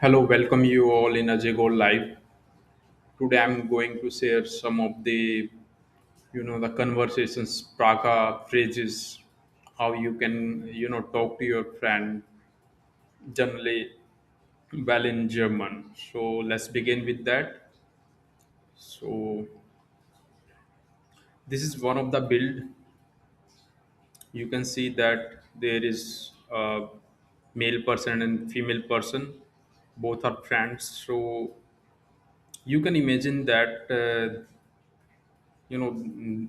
Hello, welcome you all in Ajay Gold Live. Today I'm going to share some of the conversations, Praga phrases, how you can, talk to your friend generally well in German. So let's begin with that. So this is one of the build. You can see that there is a male person and female person. Both are friends. So you can imagine that you know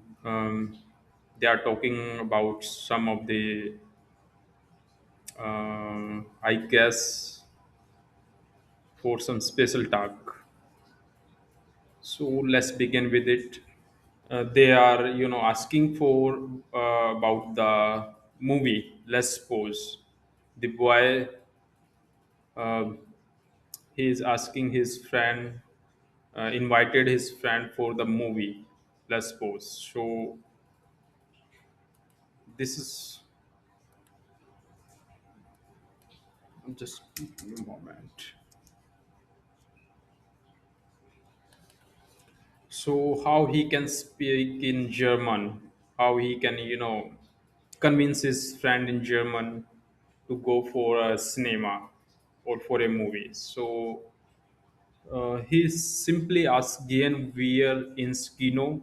they are talking about some of the I guess for some special talk. So let's begin with it. They are asking for about the movie. Let's suppose the boy, uh, he is asking his friend, invited his friend for the movie. Let's suppose. So this is just a moment. So how he can speak in German, how he can convince his friend in German to go for a cinema or for a movie. So he simply asks gehen wir ins Kino.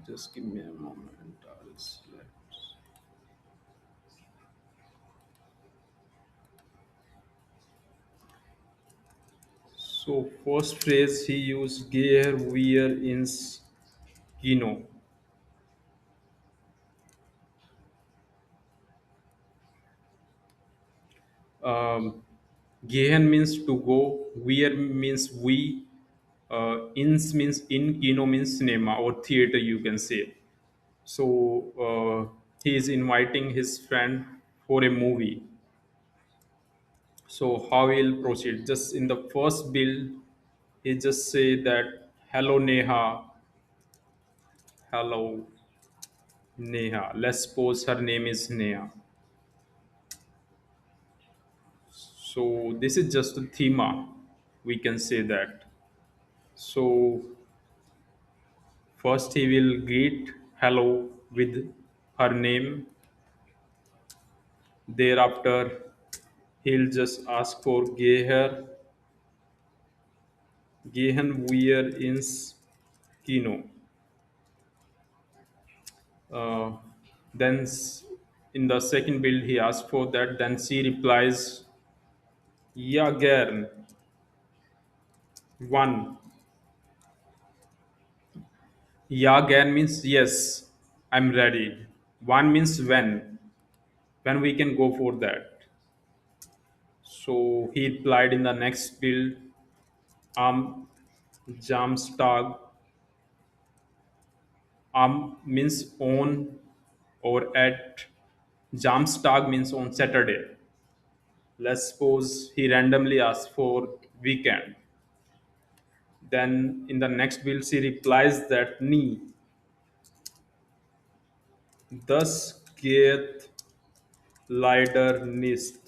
Just give me a moment. I'll select. So first phrase he used gehen wir ins Kino. Gehen means to go, wir means we, ins means in, kino means cinema or theater, you can say. So he is inviting his friend for a movie. So how he'll proceed? Just in the first bill, he just say that hello Neha, hello Neha. Let's suppose her name is Neha. So this is just a thema. We can say that. So first, he will greet hello with her name. Thereafter, he'll just ask for gehen wir ins Kino. Uh, in the second build, he asks for that. Then she replies, ja gern. One. Ja gern means yes, I'm ready. One means when. When we can go for that. So he replied in the next build, am Jamstag. Means on or at. Jamstag means on Saturday. Let's suppose he randomly asks for weekend. Then in the next bill she replies that nie. Das geht leider nicht.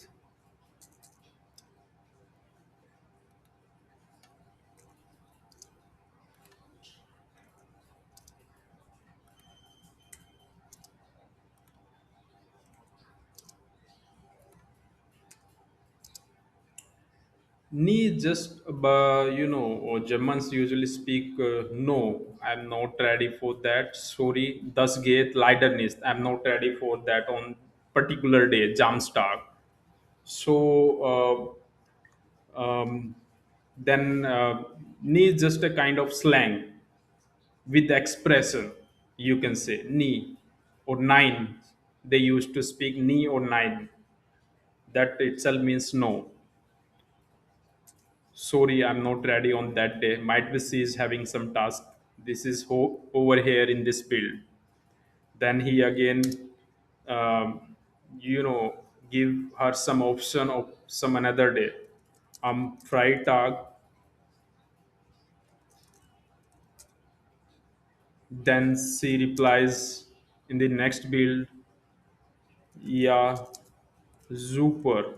Nie just or Germans usually speak no. I'm not ready for that. Sorry, das geht leider nicht. I'm not ready for that on particular day. Jamstag. So then knee is just a kind of slang with expression, you can say knee or nine. They used to speak knee or nine. That itself means no. Sorry, I'm not ready on that day. Might be she is having some task. This is over here in this field. Then he again, um, you know, give her some option of some another day. Freitag. Then she replies in the next build, Yeah, super.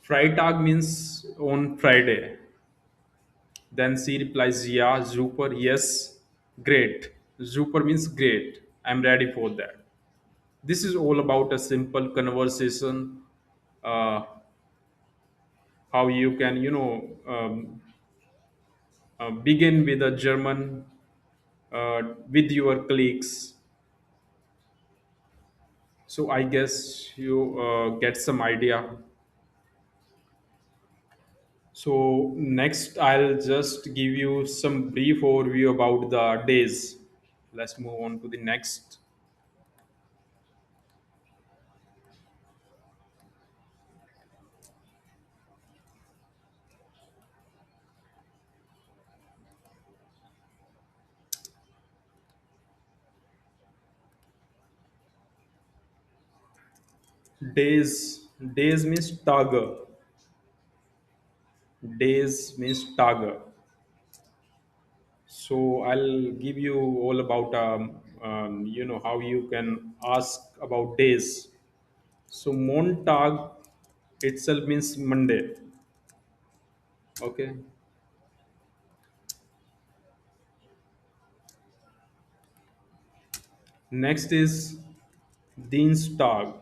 Freitag means on Friday. Then she replies, yeah, super, yes, great. Super means great. I'm ready for that. This is all about a simple conversation. Uh, how you can, begin with a German with your colleagues. So I guess you get some idea. So next, I'll just give you some brief overview about the days. Let's move on to the next. Days means Tage. Days means Tage. So I'll give you all about how you can ask about days. So Montag itself means Monday. Okay. Next is Dienstag.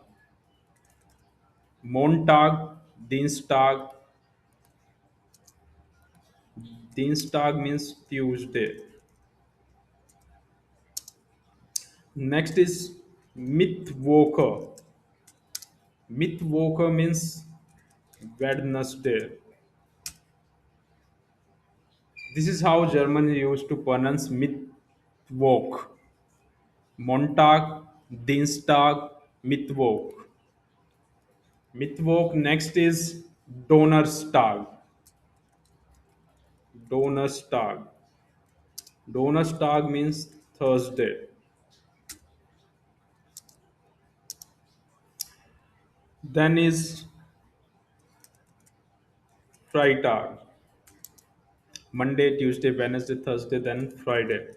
Montag, Dienstag. Dienstag means Tuesday. Next is Mittwoche. Mittwoche means Wednesday. This is how Germans used to pronounce Mittwoch. Montag, Dienstag, Mittwoch. Mittwoch next is Donnerstag. Donnerstag. Donnerstag means Thursday. Then is Freitag. Monday, Tuesday, Wednesday, Thursday, then Friday.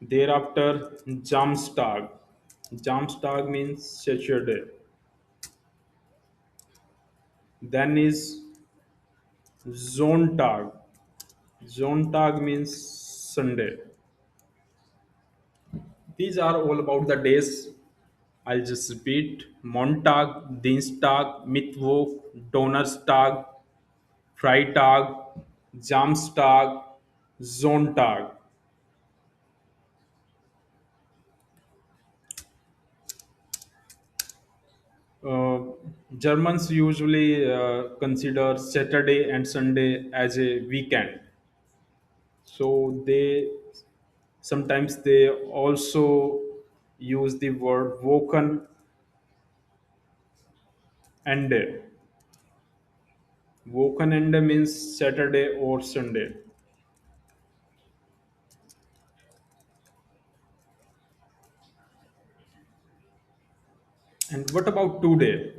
Thereafter, Jamstag. Jamstag means Saturday. Then is Zontag. Zontag means Sunday. These are all about the days. I'll just repeat: Montag, Dienstag, Mittwoch, Donnerstag, Freitag, Samstag, Sonntag. Uh, Germans usually consider Saturday and Sunday as a weekend. So they sometimes they also use the word Wochen Ende. Wochen Ende means Saturday or Sunday. And what about today?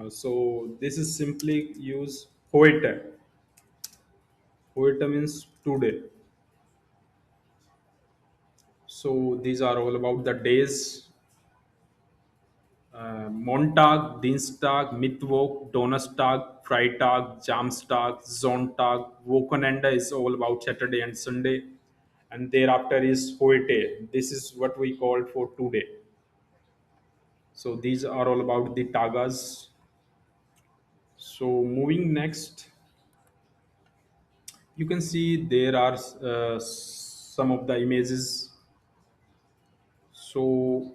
So this is simply use heute. Heute means today. So these are all about the days. Montag, Dienstag, Mittwoch, Donnerstag, Freitag, Samstag, Sonntag. Wochenende is all about Saturday and Sunday. And thereafter is heute. This is what we call for today. So these are all about the tagas. So moving next, you can see there are some of the images. So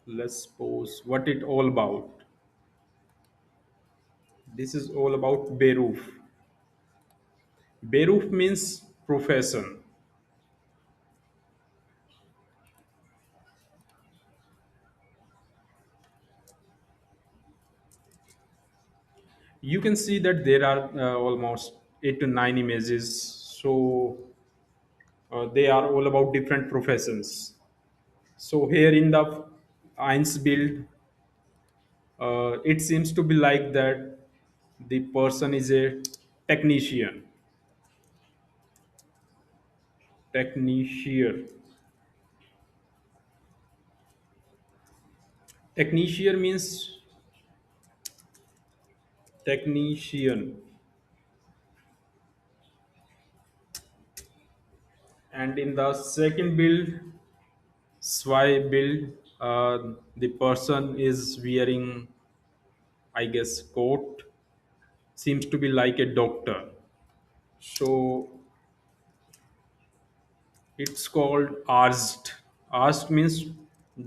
let's suppose what it all about. This is all about Beruf. Beruf means profession. You can see that there are almost 8 to 9 images. So they are all about different professions. So here in the Eins build, it seems to be like that the person is a technician. Technician. Technician means technician. And in the second build, Swy build, the person is wearing, I guess, coat. Seems to be like a doctor. So it's called asked. Asked means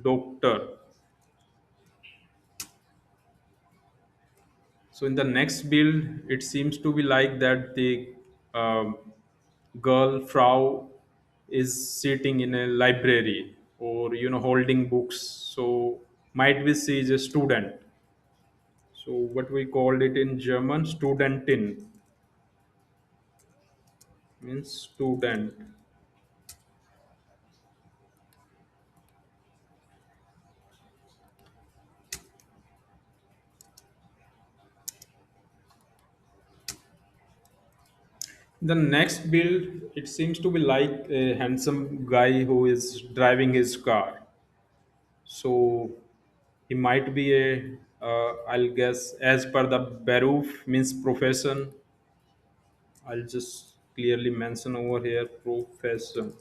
doctor. So in the next build, it seems to be like that the um, girl Frau is sitting in a library or holding books. So might be she is a student. So what we called it in German, Studentin means student. The next build, it seems to be like a handsome guy who is driving his car. So he might be a, I'll guess, as per the Beruf means profession. I'll just clearly mention over here profession.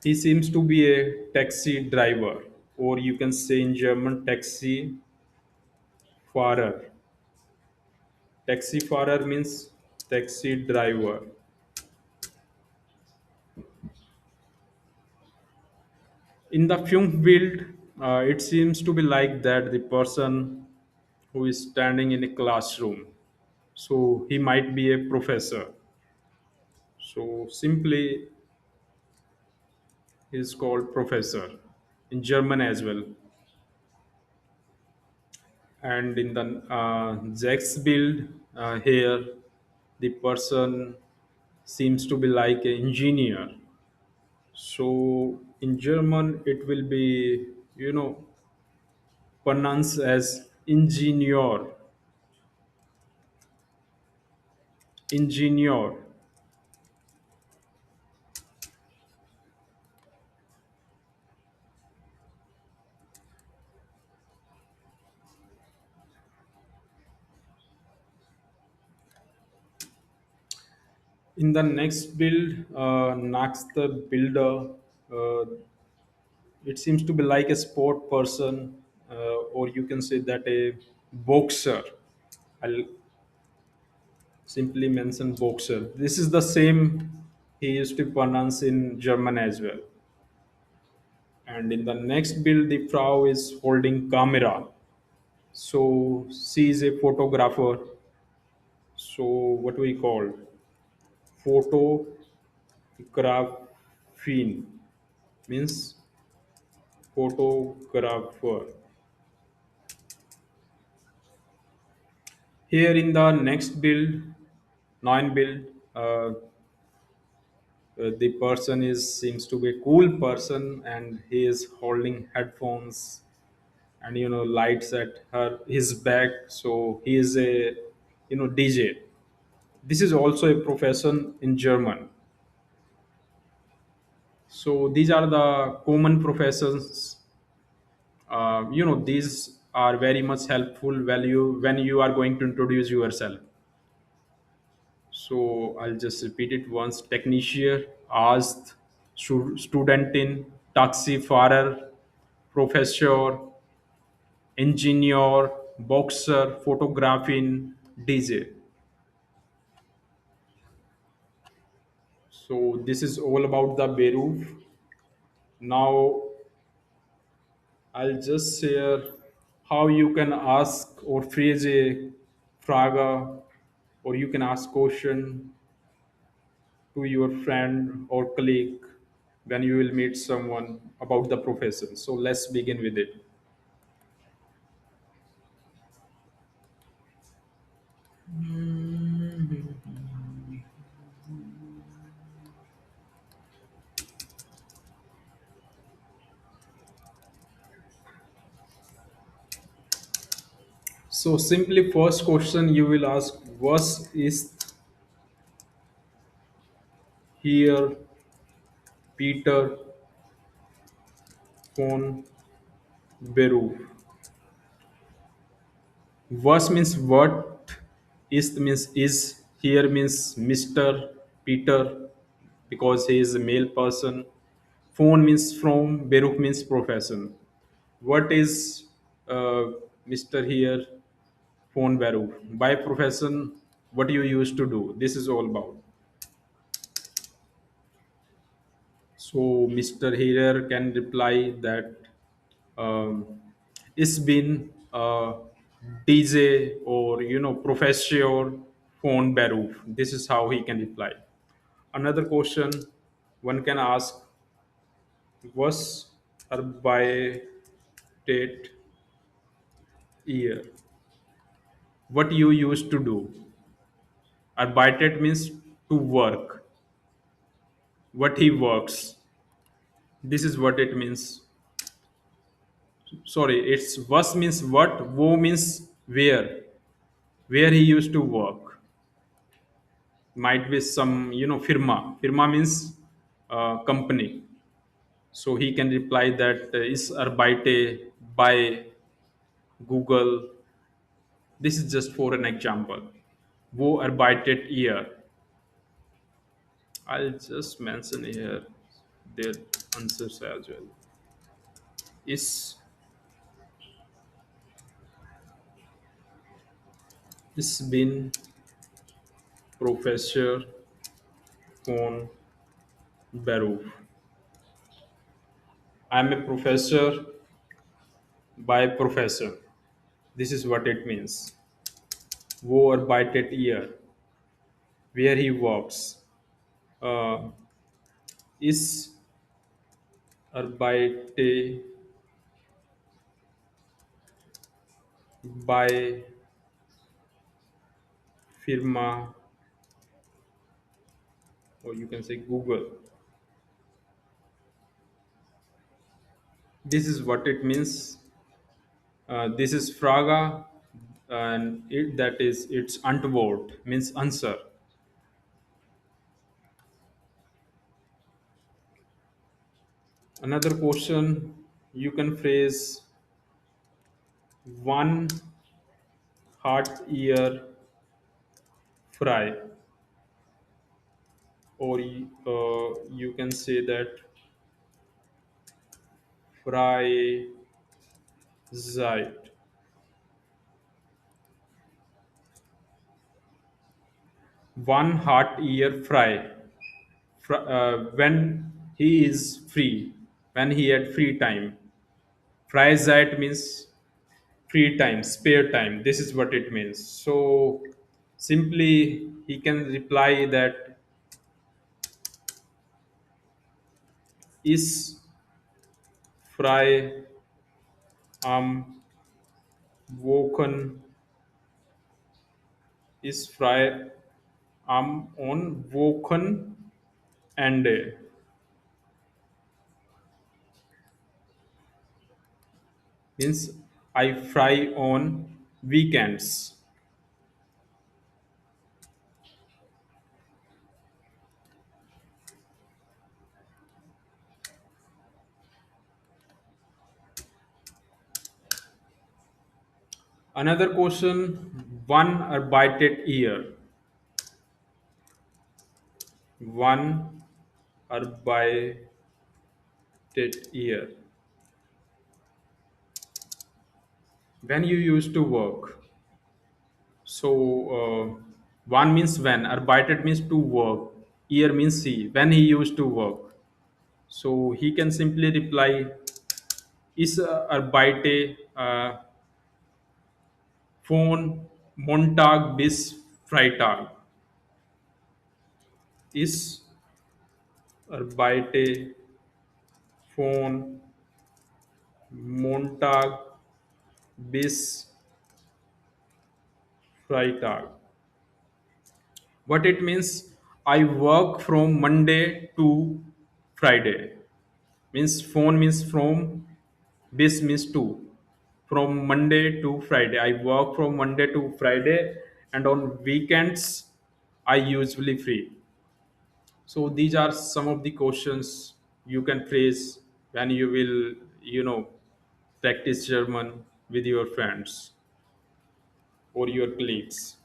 He seems to be a taxi driver, or you can say in German, taxi fahrer. Taxi fahrer means taxi driver. In the film build, it seems to be like that the person who is standing in a classroom. So he might be a professor. So simply, he is called professor in German as well. And in the Jack's build here, the person seems to be like an engineer. So in German, it will be pronounced as ingenieur. Ingenieur. In the next build, next the builder, uh, it seems to be like a sport person, or you can say that a boxer. I'll simply mention boxer. This is the same he used to pronounce in German as well. And in the next build, the Frau is holding camera. So she is a photographer. So what we call photography means photographer. Here in the next build, 9 build, the person is seems to be a cool person and he is holding headphones and lights at her his back. So he is a DJ. This is also a profession in German. So these are the common professions. These are very much helpful value when you are going to introduce yourself. So I'll just repeat it once: technician, asked, studentin, taxifahrer, professor, engineer, boxer, photographing, DJ. So this is all about the Beruf. Now I'll just share how you can ask or phrase a Frage, or you can ask question to your friend or colleague when you will meet someone about the profession. So let's begin with it. So simply first question you will ask, was ist? here, Peter, phone, Beruf. Was means what, is means is, here means Mr. Peter because he is a male person. Phone means from, Beruf means profession. What is uh, Mr. here? Phone Beruf. By profession, what you used to do? This is all about. So Mr. Here can reply that um, it's been DJ or professor phone Beruf. This is how he can reply. Another question one can ask was arbeitet year. What you used to do? Arbeitet means to work. What he works. This is what it means. Sorry, it's was means what, wo means where he used to work. Might be some firma means company. So he can reply that is arbeite by Google. This is just for an example. Wo arbeitet ihr. I'll just mention here their answers as well. Is been professor von Beruf. I'm a professor by professor. This is what it means. Wo arbeitet ihr, where he works. Uh, is arbeite by firma, or you can say Google. This is what it means. This is Fraga, and that is its Antwort means answer. Another question you can phrase one heart ear fry, or you can say that fry Zeit. One heart ear fry. When he is free, when he had free time. Fry Zeit means free time, spare time. This is what it means. So simply he can reply that is frei am Wochen, is frei am on Wochenende. Means I fry on weekends. Another question, one arbeitet ear. One arbeitet ear. When you used to work. So one means when, arbeitet means to work, ear means see, when he used to work. So he can simply reply is arbeite von Montag bis Freitag. Ist arbeite von Montag bis Freitag. What it means? I work from Monday to Friday. Means phone means from, bis means to. From Monday to Friday. I work from Monday to Friday, and on weekends I usually free. So these are some of the questions you can phrase when you will, practice German with your friends or your colleagues.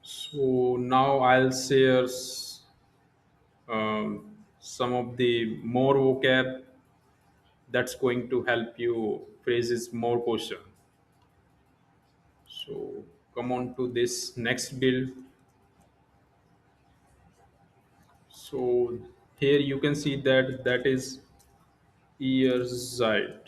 So now I'll share some of the more vocab that's going to help you phrases more question. So come on to this next build. So here you can see that that is Jahreszeiten.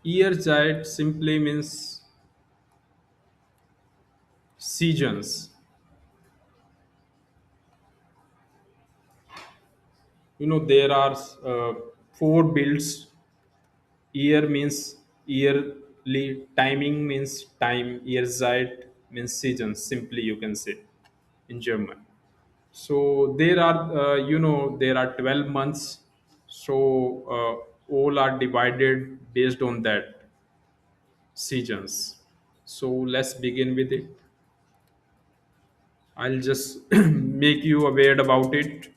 Jahreszeiten simply means seasons. There are four builds. Year means yearly, timing means time, Jahrzeit means seasons, simply you can say in German. So there are, there are 12 months. So all are divided based on that seasons. So let's begin with it. I'll just make you aware about it.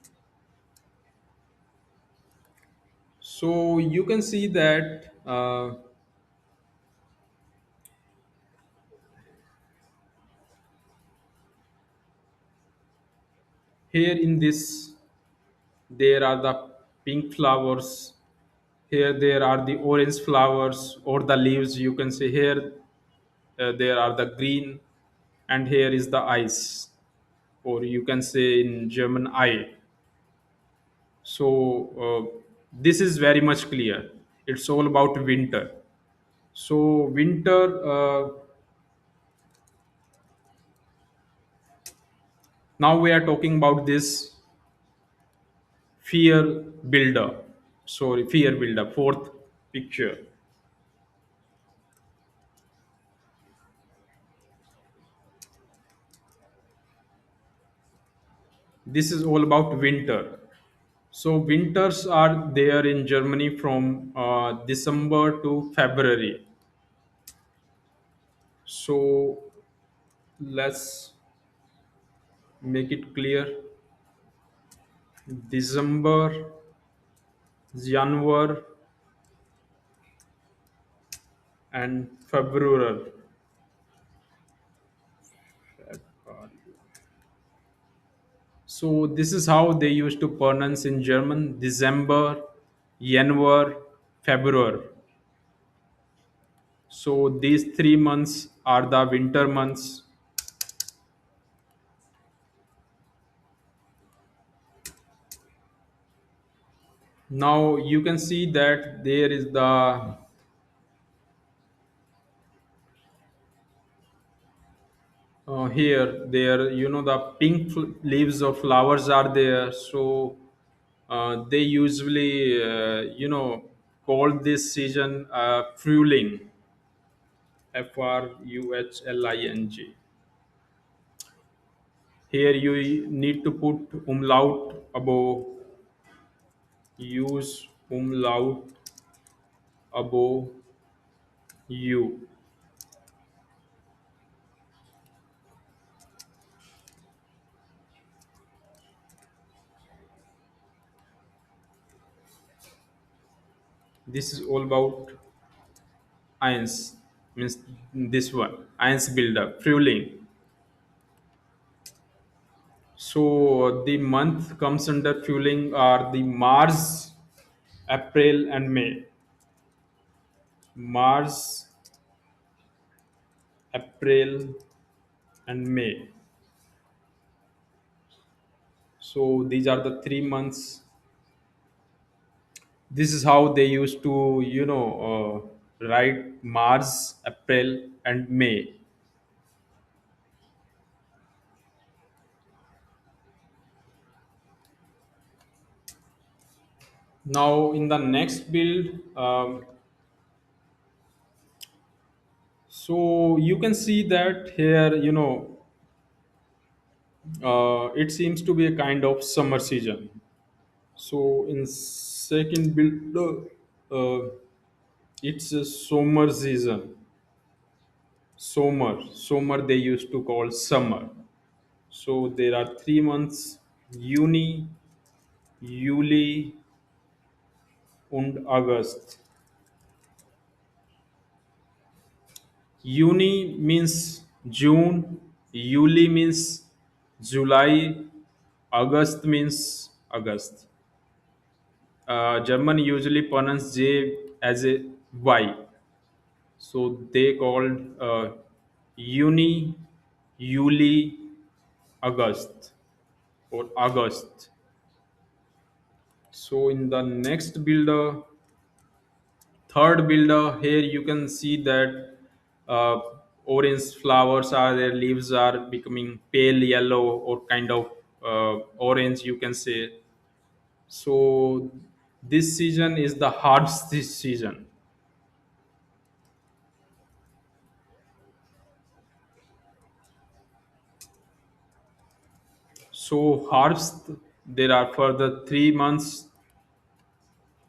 So you can see that here in this, there are the pink flowers. Here there are the orange flowers or the leaves. You can see here there are the green, and here is the ice, or you can say in German I. So this is very much clear. It's all about winter. So winter. Now we are talking about this fear builder. Sorry, fear builder. Fourth picture. This is all about winter. So winters are there in Germany from December to February. So let's make it clear. December, January, and February. So this is how they used to pronounce in German: December, January, February. So these 3 months are the winter months. Now you can see that there is the here there, the pink leaves of flowers are there. So they usually call this season fruling, Fruhling. Here you need to put umlaut above, use umlaut above you. This is all about ions, means this one ions buildup fueling. So the month comes under fueling are the Mars, April, and May. Mars, April, and May. So these are the 3 months. This is how they used to, write Mars, April, and May. Now in the next build, so you can see that here, it seems to be a kind of summer season. So in second build, it's a summer season. Summer they used to call summer. So there are 3 months: Juni, Juli, and August. Juni means June, Juli means July, August means August. German usually pronounce J as a Y, so they called Juni, Juli, August or August. So in the next builder, third builder, here you can see that uh, orange flowers are their leaves are becoming pale yellow or kind of orange, you can say. So this season is the harvest season. So harvest, there are further 3 months.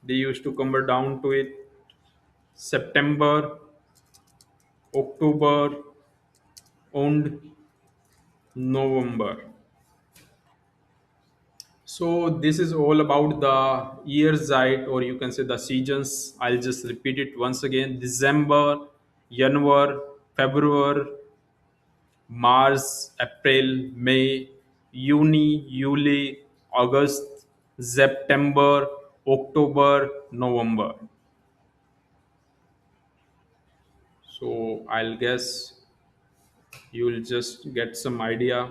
They used to come down to it: September, October, and November. So this is all about the years zeit, or you can say the seasons. I'll just repeat it once again: December, January, February, March, April, May, Juni, July, August, September, October, November. So I'll guess you'll just get some idea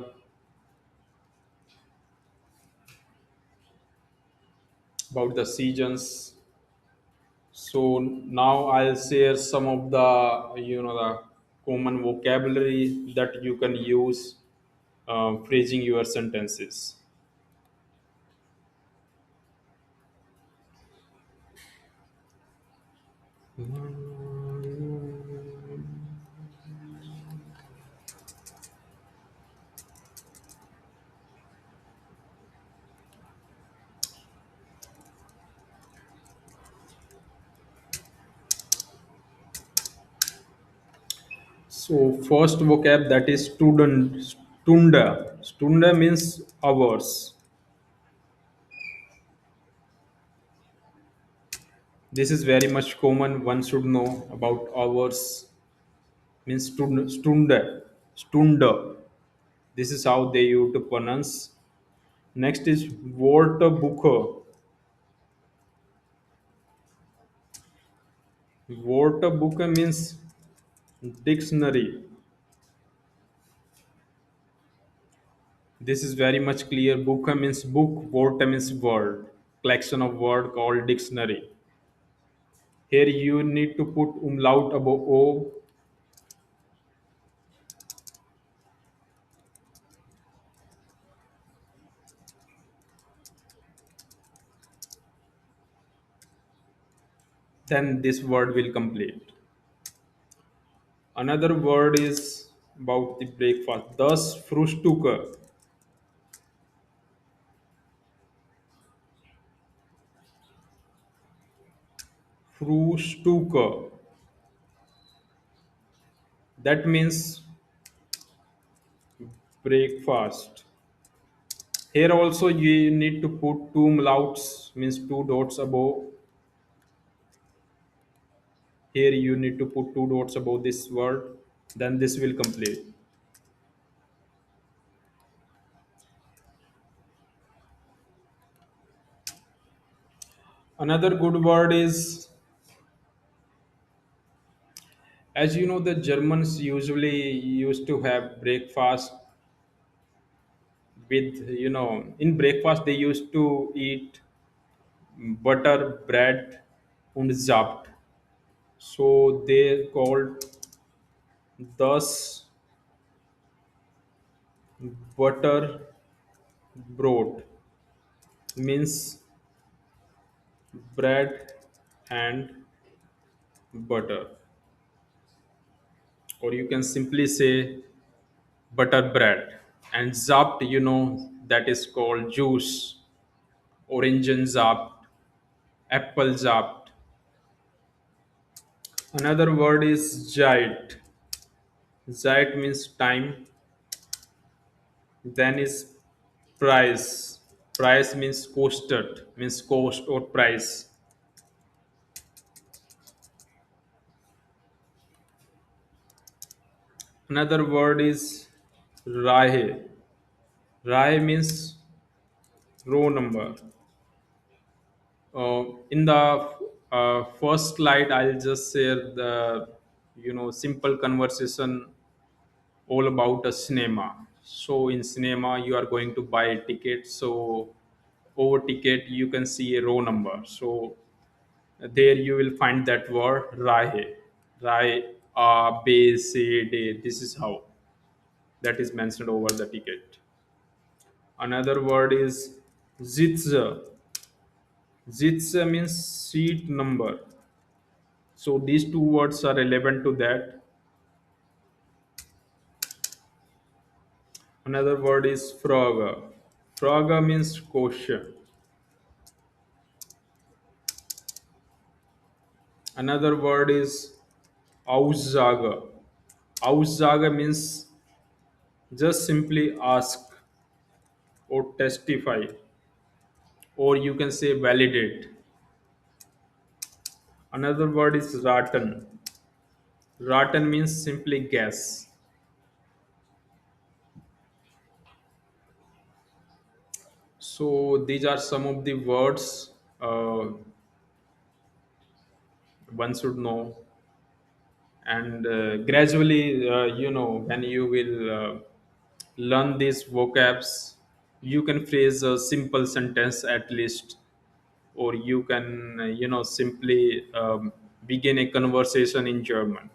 about the seasons. So now I'll share some of the the common vocabulary that you can use phrasing your sentences. So first vocab, that is student, stunda. Stunda means hours. This is very much common. One should know about hours. Means stunda. Stunda. This is how they used to pronounce. Next is Wörterbuch. Wörterbuch means dictionary. This is very much clear. Book means book. Wörter means word. Collection of word called dictionary. Here you need to put umlaut above O. Then this word will complete. Another word is about the breakfast. Das Frühstück. Frühstück. That means breakfast. Here also you need to put two umlauts, means two dots above. Here you need to put two dots above this word. Then this will complete. Another good word is, as you know, the Germans usually used to have breakfast with, in breakfast they used to eat butter, bread, and zapt. So they called thus butter broad, means bread and butter, or you can simply say butter bread. And zapt, that is called juice Orangensaft, Applesaft. Another word is Zeit. Zeit means time. Then is price. Price means costed, means cost or price. Another word is Rahe. Rahe means row number. In the first slide, I'll just share the simple conversation all about a cinema. So in cinema, you are going to buy a ticket. So over ticket, you can see a row number. So there you will find that word Rahe. Rahe, A, B, C, D. This is how that is mentioned over the ticket. Another word is Zitze. Zitze means seat number. So these two words are relevant to that. Another word is Frage. Frage means question. Another word is Aussage. Aussage means just simply ask or testify, or you can say validate. Another word is Raten. Raten means simply guess. So these are some of the words one should know, and gradually, when you will learn these vocabs, you can phrase a simple sentence at least, or you can, simply begin a conversation in German.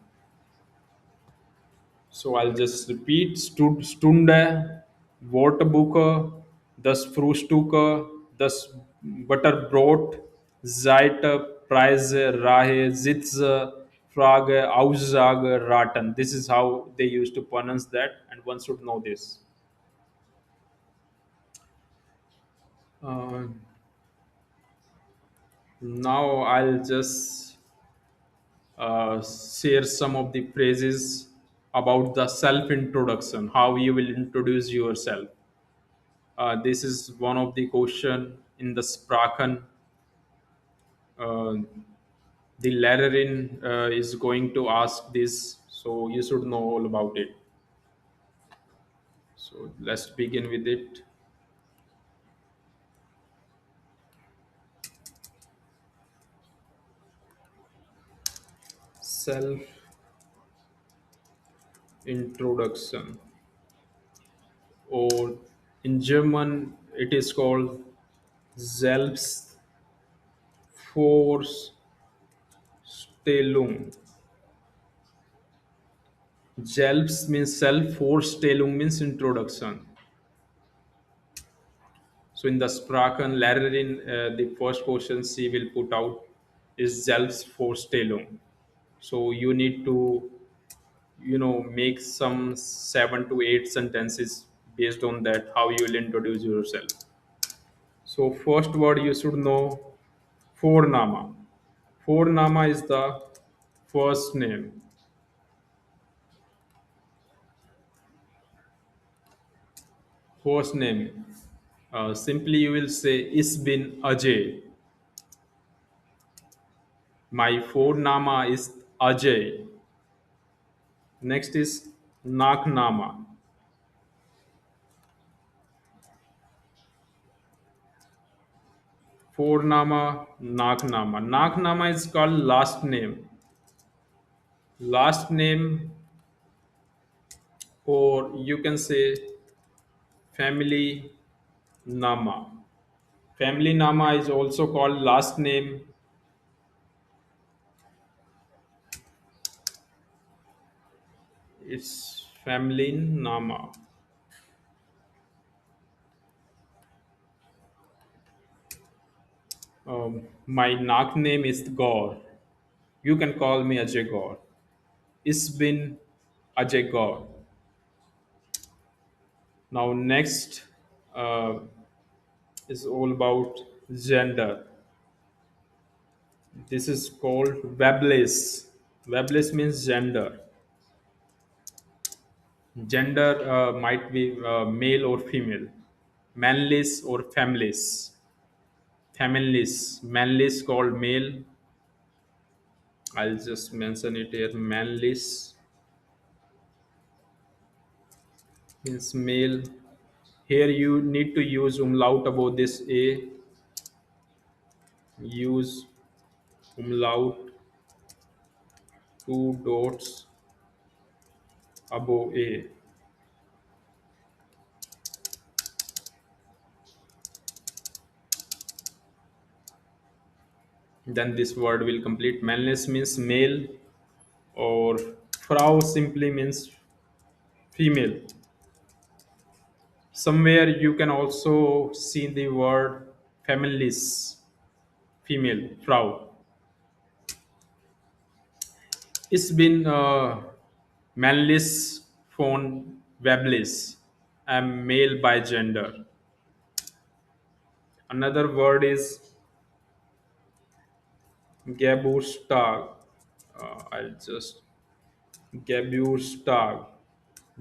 So I'll just repeat: Stunde, Wortbuche, das Frühstücke, das Butterbrot, Seite, Preise, Rahe, Sitze, Frage, Aussage, Raten. This is how they used to pronounce that, and one should know this. Uh, Now I'll just share some of the phrases about the self introduction, how you will introduce yourself. This is one of the question in the Sprachen. Uh, the Lehrerin is going to ask this, so you should know all about it. So let's begin with it. Self introduction, or in German it is called Selbstvorstellung. Selbst means self, Vorstellung means introduction. So in the Sprachen Lehrerin, the first question she will put out is Selbstvorstellung. So you need to, make some 7 to 8 sentences based on that, how you will introduce yourself. So first word you should know, Vorname. Vorname is the first name. First name. Simply you will say, Ich bin Ajay. My Vorname is Ajay. Next is Nachname. Vorname, Nachname. Nachname is called last name. Last name, or you can say family nama. Family nama is also called last name. It's family nama. My name is Gaur. You can call me Ajay Gaur. It's been Ajay Gaur. Now next uh, is all about Gender. This is called webless. Webless means gender. Gender might be male or female. Manless or femless. Feminless. Manless called male. I'll just mention it here. Manless means male. Here you need to use umlaut above this A. Use umlaut, two dots above A. Then this word will complete. Manless means male, or Frau simply means female. Somewhere you can also see the word feminist, female, Frau. It's been manless phone webless. I'm male by gender. Another word is Geburtstag. I'll just Geburtstag.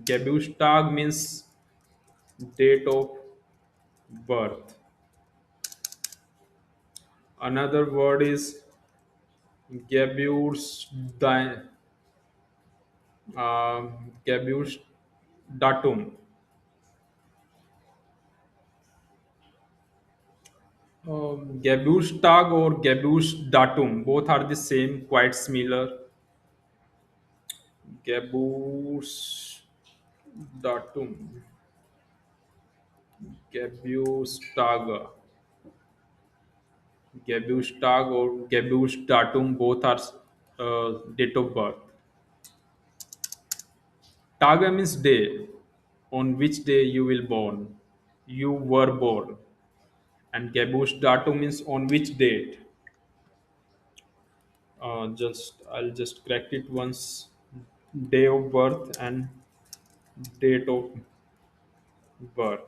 Geburtstag means date of birth. Another word is Geburtsdatum. Geburtsdatum. Geburtstag or Geburtsdatum, both are the same, quite similar. Geburtsdatum, Geburtstag, Geburtstag or Geburtsdatum, both are date of birth. Tage means day, on which day you will born, you were born, and Geburtsdatum means on which date. Just I'll just correct it once. Day of birth and date of birth.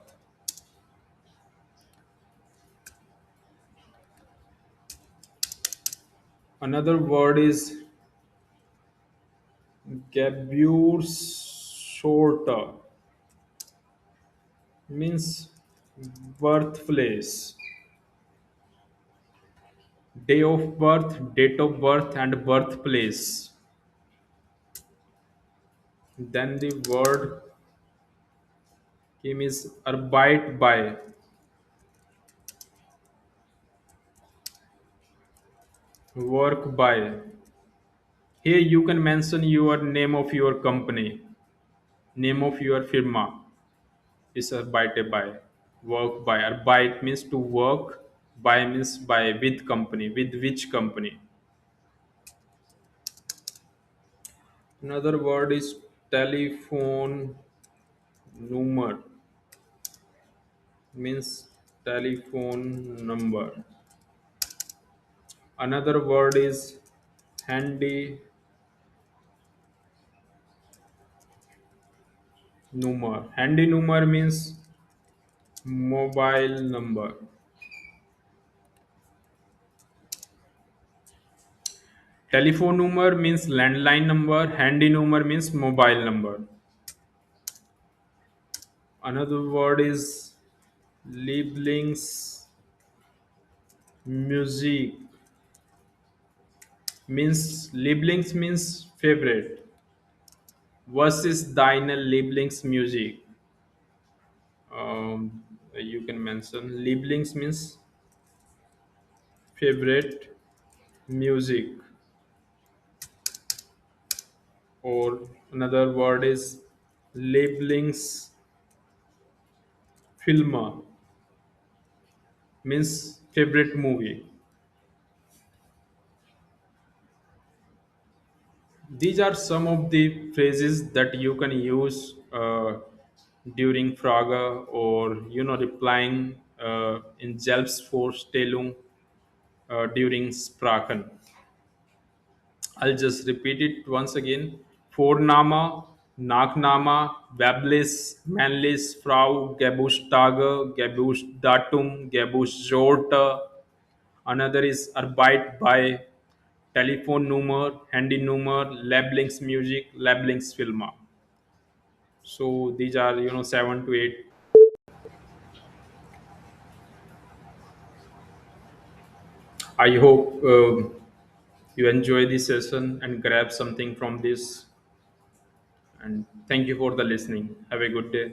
Another word is Geburtsort, means birthplace. Day of birth, date of birth, and birthplace. Then the word came is Arbeit by, work by. Here you can mention your name of your company, name of your firma is Arbeit by, work by. Arbeit means to work, by means by, with company, with which company. Another word is telephone number, means telephone number. Another word is handy number. Handy number means mobile number. Telephone number means landline number. Handy number means mobile number. Another word is Lieblings music, means Lieblings means favorite. Was ist deine Lieblingsmusik? You can mention Lieblings means favorite music, or another word is Lieblingsfilme, means favorite movie. These are some of the phrases that you can use during Frage, or replying in Selbstvorstellung during Sprachen. I'll just repeat it once again. Vorname, Nachname, Weiblich, Männlich, Frau, Geburtstage, Geburtsdatum, Geburtsort. Another is Arbeit bei, Telefonnummer, Handynummer, Lieblingsmusik, Lieblingsfilm. So these are 7 to 8. I hope you enjoy this session and grab something from this. And thank you for the listening. Have a good day.